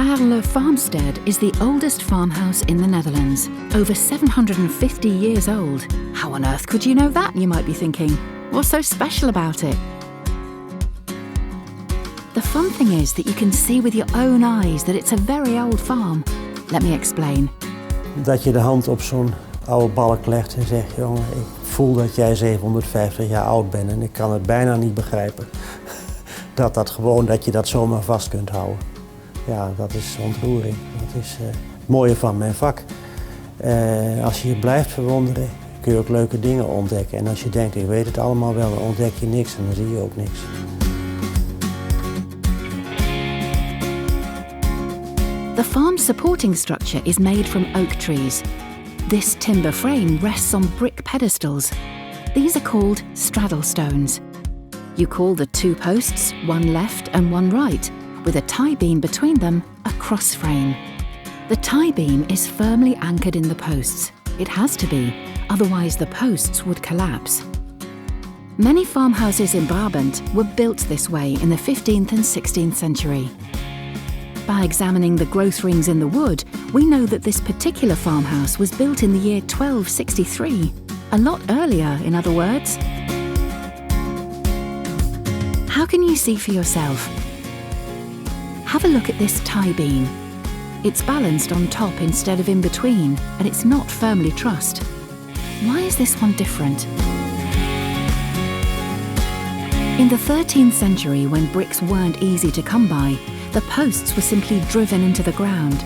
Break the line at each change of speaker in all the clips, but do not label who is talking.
Aarlese farmstead is the oldest farmhouse in the Netherlands, over 750 years old. How on earth could you know that, you might be thinking? What's so special about it? The fun thing is that you can see with your own eyes that it's a very old farm. Let me explain.
Dat je de hand op zo'n oude balk legt en zegt, jongen, ik voel dat jij 750 jaar oud bent en ik kan het bijna niet begrijpen. Dat je dat zomaar vast kunt houden. Ja, dat is ontroering. Dat is het mooie van mijn vak. Als je je blijft verwonderen, kun je ook leuke dingen ontdekken. En als je denkt, ik weet het allemaal wel, dan ontdek je niks en dan zie je ook niks.
The farm's supporting structure is made from oak trees. This timber frame rests on brick pedestals. These are called straddle stones. You call the two posts, one left and one right, with a tie beam between them, a cross frame. The tie beam is firmly anchored in the posts. It has to be, otherwise the posts would collapse. Many farmhouses in Brabant were built this way in the 15th and 16th century. By examining the growth rings in the wood, we know that this particular farmhouse was built in the year 1263. A lot earlier, in other words. How can you see for yourself? Have a look at this tie beam. It's balanced on top instead of in between, and it's not firmly trussed. Why is this one different? In the 13th century, when bricks weren't easy to come by, the posts were simply driven into the ground.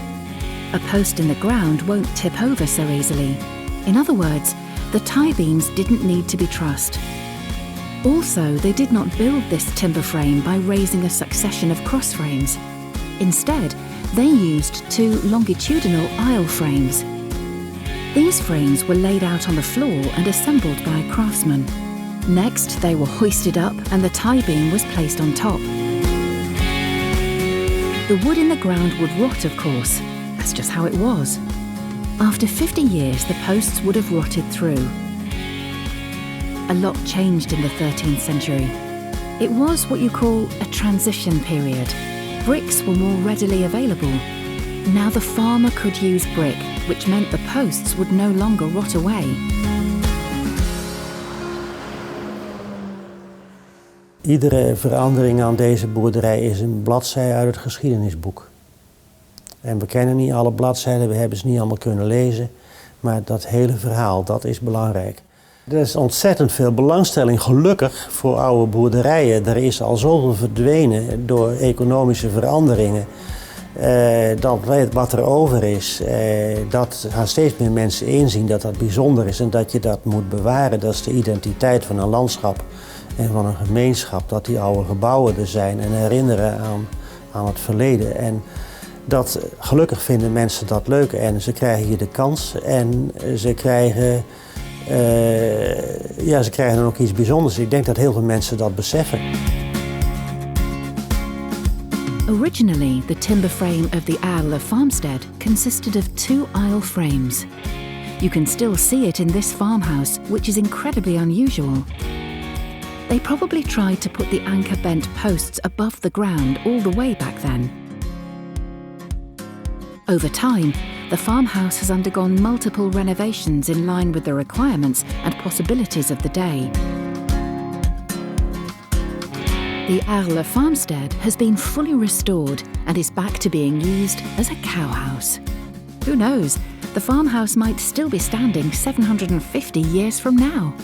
A post in the ground won't tip over so easily. In other words, the tie beams didn't need to be trussed. Also, they did not build this timber frame by raising a succession of cross frames. Instead, they used two longitudinal aisle frames. These frames were laid out on the floor and assembled by a craftsman. Next, they were hoisted up and the tie beam was placed on top. The wood in the ground would rot, of course. That's just how it was. After 50 years, the posts would have rotted through. A lot changed in the 13th century. It was what you call a transition period. Bricks were more readily available. Now the farmer could use brick, which meant the posts would no longer rot away.
Iedere verandering aan deze boerderij is een bladzij uit het geschiedenisboek. En we kennen niet alle bladzijden, we hebben ze niet allemaal kunnen lezen. Maar dat hele verhaal, dat is belangrijk. Er is ontzettend veel belangstelling, gelukkig, voor oude boerderijen. Er is al zoveel verdwenen door economische veranderingen. Dat wat er over is, dat gaan steeds meer mensen inzien dat dat bijzonder is en dat je dat moet bewaren. Dat is de identiteit van een landschap en van een gemeenschap, dat die oude gebouwen er zijn en herinneren aan het verleden. En dat, gelukkig vinden mensen dat leuk en ze krijgen hier de kans en ze krijgen dan ook iets bijzonders. Ik denk dat heel veel mensen dat beseffen.
Originally, the timber frame of the Aarlese farmstead consisted of two aisle frames. You can still see it in this farmhouse, which is incredibly unusual. They probably tried to put the anchor-bent posts above the ground all the way back then. Over time, the farmhouse has undergone multiple renovations in line with the requirements and possibilities of the day. The Aarlese farmstead has been fully restored and is back to being used as a cowhouse. Who knows, the farmhouse might still be standing 750 years from now.